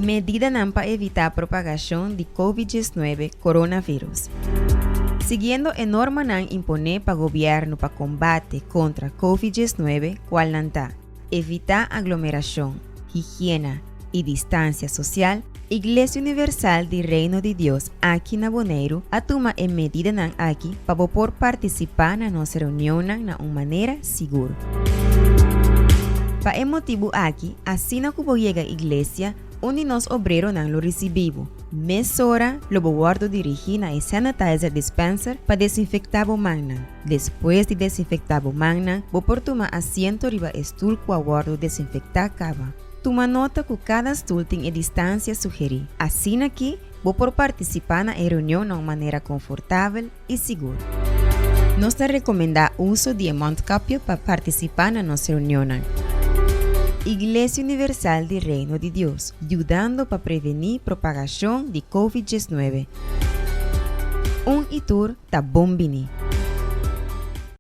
Medida para evitar propagación de COVID-19 coronavirus. Siguiendo a norma impone para gobierno para combate contra COVID-19, cual nanta evitar aglomeración, higiene y distancia social, Iglesia Universal del Reino de Dios aquí en Bonaire atuma en medida aquí para poder participar en nuestra reunión de una manera segura. Para el motivo aquí, así na kubo llega a iglesia, onde nos obreros lo recibimos. Mesora, lo guardo dirigir na sanitizer dispenser para desinfectar o magna. Después de desinfectar o magna, vou por tomar asiento riba stool com guardo desinfectar cava. Toma nota que cada stool tem a distância sugerir. Assim aqui, vou por participar na reunião de uma maneira confortável e segura. Nós te recomendamos o uso de mondkapje para participar na nossa reunião. Iglesia Universal del Reino de Dios, ayudando para prevenir propagación de COVID-19. Un itur ta bombini.